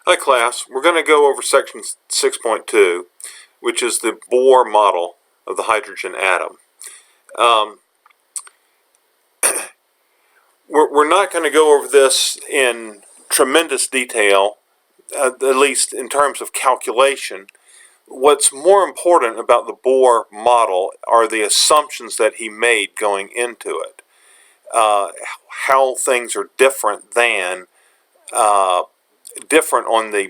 Hi class, we're going to go over section 6.2, which is the Bohr model of the hydrogen atom. We're not going to go over this in tremendous detail, at least in terms of calculation. What's more important about the Bohr model are the assumptions that he made going into it. How things are different on the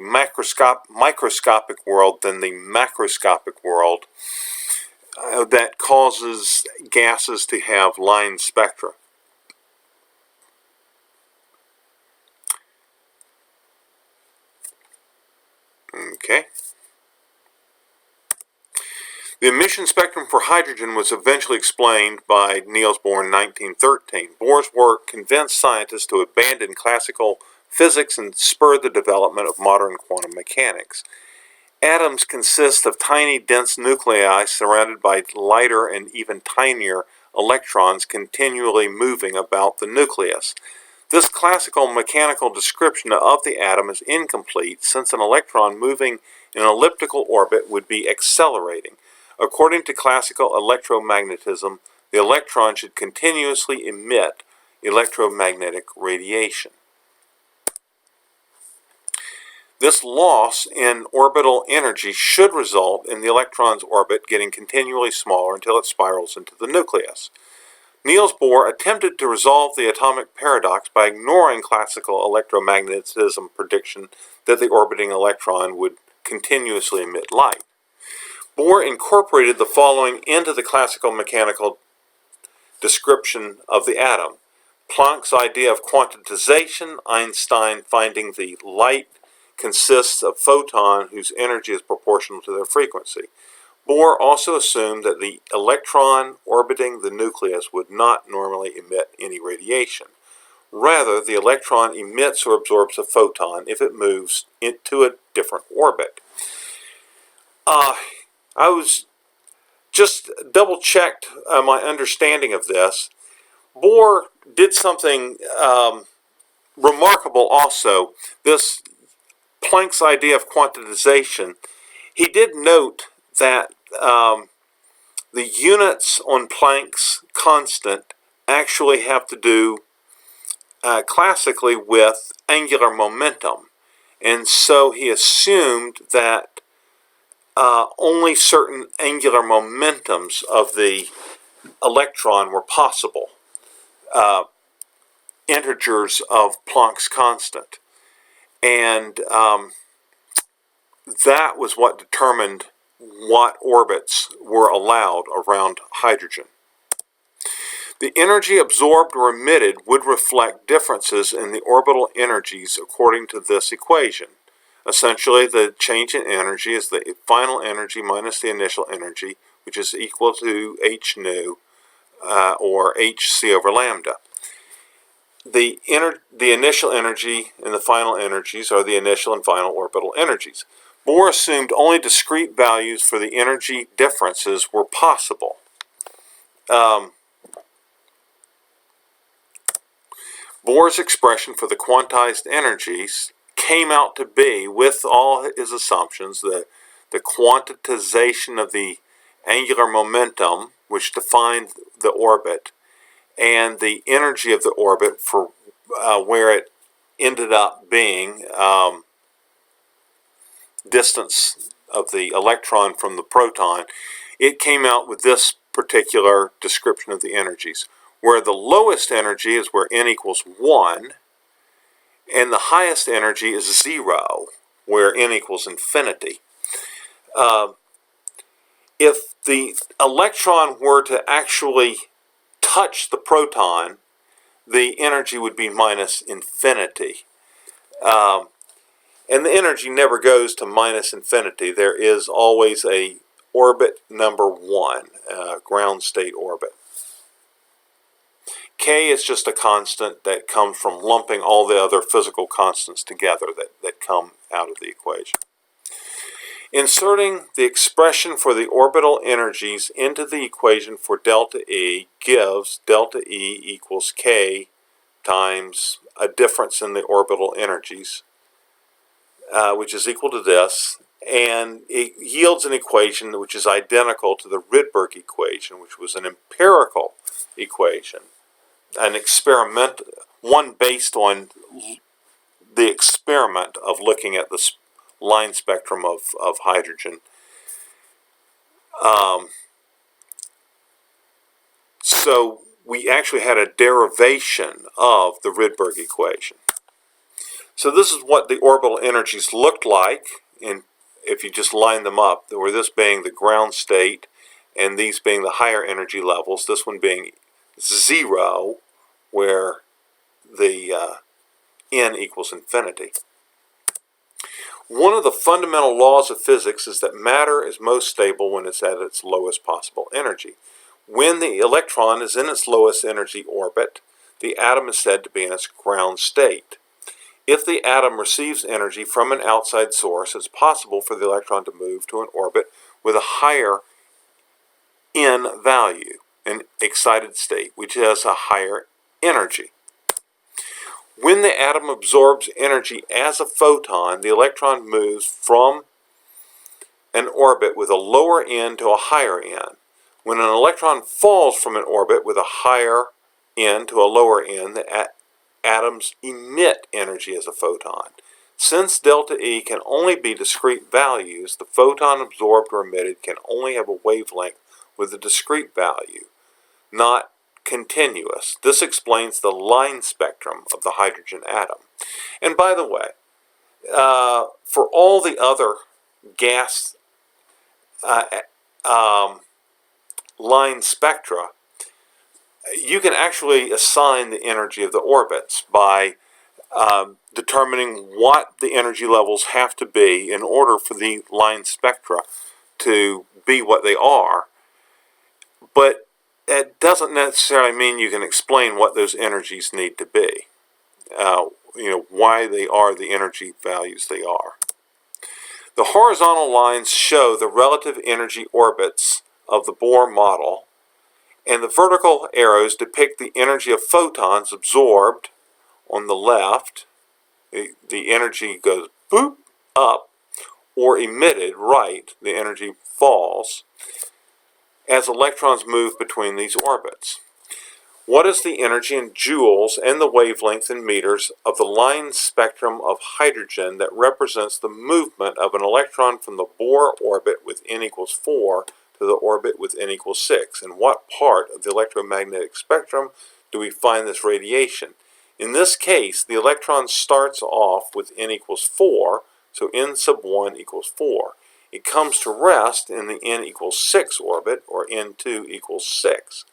microscopic world than the macroscopic world that causes gases to have line spectra. Okay. The emission spectrum for hydrogen was eventually explained by Niels Bohr in 1913. Bohr's work convinced scientists to abandon classical physics and spurred the development of modern quantum mechanics. Atoms consist of tiny, dense nuclei surrounded by lighter and even tinier electrons continually moving about the nucleus. This classical mechanical description of the atom is incomplete, since an electron moving in an elliptical orbit would be accelerating. According to classical electromagnetism, the electron should continuously emit electromagnetic radiation. This loss in orbital energy should result in the electron's orbit getting continually smaller until it spirals into the nucleus. Niels Bohr attempted to resolve the atomic paradox by ignoring classical electromagnetism prediction that the orbiting electron would continuously emit light. Bohr incorporated the following into the classical mechanical description of the atom: Planck's idea of quantization, Einstein finding the light consists of photons whose energy is proportional to their frequency. Bohr also assumed that the electron orbiting the nucleus would not normally emit any radiation. Rather, the electron emits or absorbs a photon if it moves into a different orbit. I was just double-checked my understanding of this. Bohr did something remarkable also. This Planck's idea of quantization, he did note that the units on Planck's constant actually have to do classically with angular momentum. And so he assumed that only certain angular momentums of the electron were possible, integers of Planck's constant. And that was what determined what orbits were allowed around hydrogen. The energy absorbed or emitted would reflect differences in the orbital energies according to this equation. Essentially, the change in energy is the final energy minus the initial energy, which is equal to h nu, or hc over lambda. The initial energy and the final energies are the initial and final orbital energies. Bohr assumed only discrete values for the energy differences were possible. Bohr's expression for the quantized energies came out to be, with all his assumptions, the quantization of the angular momentum, which defined the orbit, and the energy of the orbit for where it ended up being, distance of the electron from the proton. It came out with this particular description of the energies, where the lowest energy is where n equals 1, and the highest energy is 0, where n equals infinity. If the electron were to actually touch the proton, the energy would be minus infinity. And the energy never goes to minus infinity. There is always a orbit number 1, ground state orbit. K is just a constant that comes from lumping all the other physical constants together that come out of the equation. Inserting the expression for the orbital energies into the equation for delta E gives delta E equals K times a difference in the orbital energies. which is equal to this, and it yields an equation which is identical to the Rydberg equation, which was an empirical equation, an experiment, one based on the experiment of looking at the line spectrum of hydrogen. So we actually had a derivation of the Rydberg equation. So this is what the orbital energies looked like if you just line them up, where this being the ground state and these being the higher energy levels, this one being 0, where the n equals infinity. One of the fundamental laws of physics is that matter is most stable when it's at its lowest possible energy. When the electron is in its lowest energy orbit, the atom is said to be in its ground state. If the atom receives energy from an outside source, it's possible for the electron to move to an orbit with a higher n value, an excited state, which has a higher energy. When the atom absorbs energy as a photon, the electron moves from an orbit with a lower n to a higher n. When an electron falls from an orbit with a higher n to a lower n, the atoms emit energy as a photon. Since delta E can only be discrete values, the photon absorbed or emitted can only have a wavelength with a discrete value, not continuous. This explains the line spectrum of the hydrogen atom. And by the way, for all the other gas line spectra, you can actually assign the energy of the orbits by determining what the energy levels have to be in order for the line spectra to be what they are. But it doesn't necessarily mean you can explain what those energies need to be, why they are the energy values they are. The horizontal lines show the relative energy orbits of the Bohr model, and the vertical arrows depict the energy of photons absorbed on the left. The energy goes boop up, or emitted right, the energy falls, as electrons move between these orbits. What is the energy in joules and the wavelength in meters of the line spectrum of hydrogen that represents the movement of an electron from the Bohr orbit with n equals 4 to the orbit with n equals 6? In what part of the electromagnetic spectrum do we find this radiation? In this case, the electron starts off with n equals 4, so n sub 1 equals 4. It comes to rest in the n equals 6 orbit, or n2 equals 6.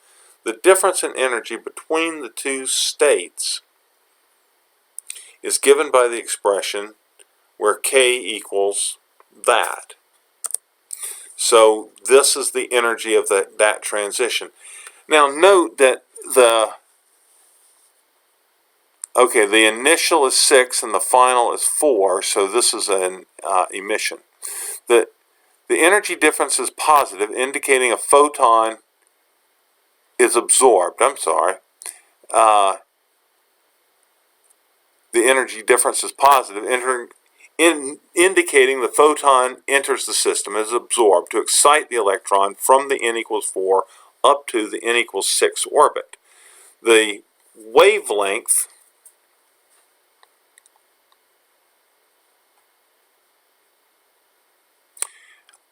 The difference in energy between the two states is given by the expression where k equals that. So this is the energy of that transition. Now note that the initial is 6 and the final is 4, so this is an emission. The energy difference is positive, indicating a photon is absorbed. The energy difference is positive, indicating the photon enters the system, is absorbed to excite the electron from the n equals 4 up to the n equals 6 orbit. The wavelength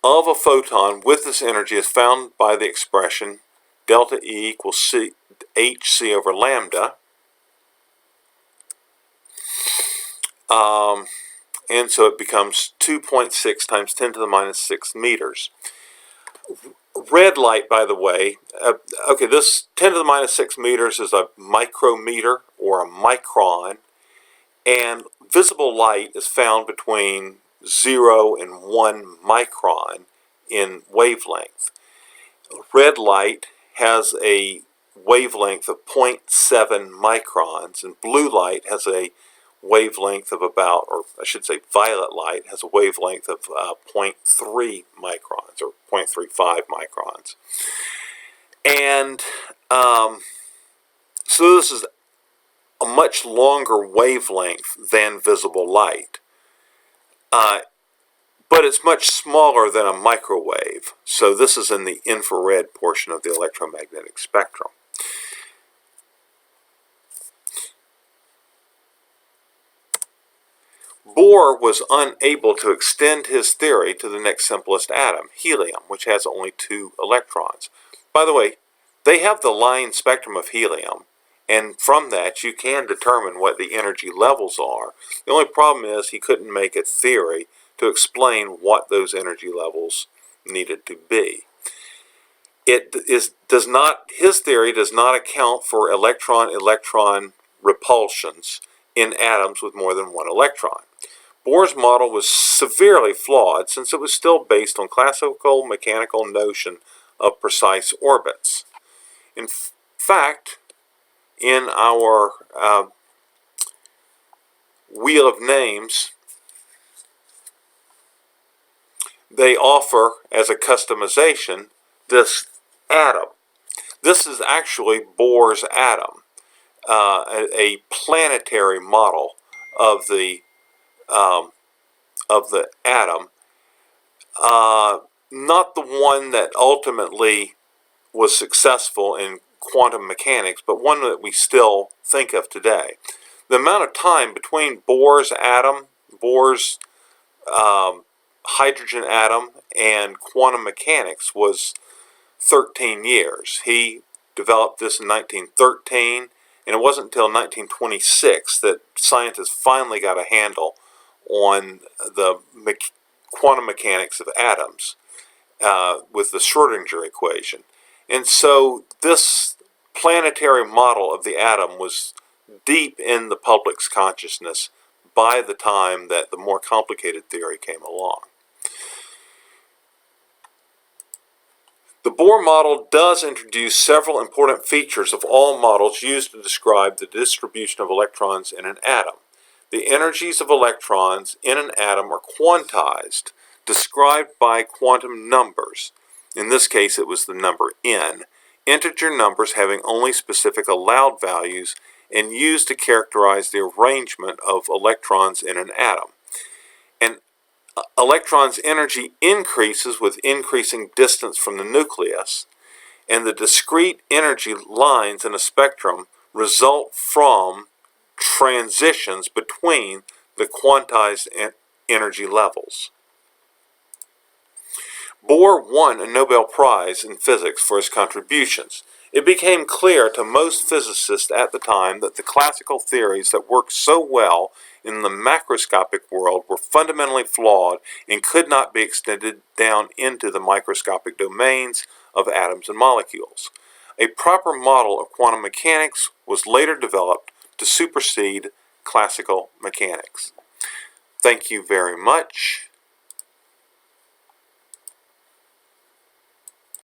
of a photon with this energy is found by the expression delta E equals hc over lambda. And so it becomes 2.6 times 10 to the minus 6 meters. Red light, by the way, this 10 to the minus 6 meters is a micrometer or a micron, and visible light is found between 0 and 1 micron in wavelength. Red light has a wavelength of 0.7 microns, and blue light has a wavelength of about, or I should say violet light has a wavelength of 0.3 microns, or 0.35 microns. And so this is a much longer wavelength than visible light. but it's much smaller than a microwave. So this is in the infrared portion of the electromagnetic spectrum. Bohr was unable to extend his theory to the next simplest atom, helium, which has only 2 electrons. By the way, they have the line spectrum of helium, and from that you can determine what the energy levels are. The only problem is he couldn't make a theory to explain what those energy levels needed to be. His theory does not account for electron-electron repulsions in atoms with more than 1 electron. Bohr's model was severely flawed since it was still based on classical mechanical notion of precise orbits. In fact, in our Wheel of Names, they offer as a customization this atom. This is actually Bohr's atom, a planetary model of the atom, not the one that ultimately was successful in quantum mechanics, but one that we still think of today. The amount of time between Bohr's atom, Bohr's hydrogen atom, and quantum mechanics was 13 years. He developed this in 1913, and it wasn't until 1926 that scientists finally got a handle on the quantum mechanics of atoms with the Schrödinger equation. And so this planetary model of the atom was deep in the public's consciousness by the time that the more complicated theory came along. The Bohr model does introduce several important features of all models used to describe the distribution of electrons in an atom. The energies of electrons in an atom are quantized, described by quantum numbers. In this case, it was the number n, integer numbers having only specific allowed values and used to characterize the arrangement of electrons in an atom. An electron's energy increases with increasing distance from the nucleus, and the discrete energy lines in a spectrum result from transitions between the quantized energy levels. Bohr won a Nobel Prize in physics for his contributions. It became clear to most physicists at the time that the classical theories that worked so well in the macroscopic world were fundamentally flawed and could not be extended down into the microscopic domains of atoms and molecules. A proper model of quantum mechanics was later developed to supersede classical mechanics. Thank you very much.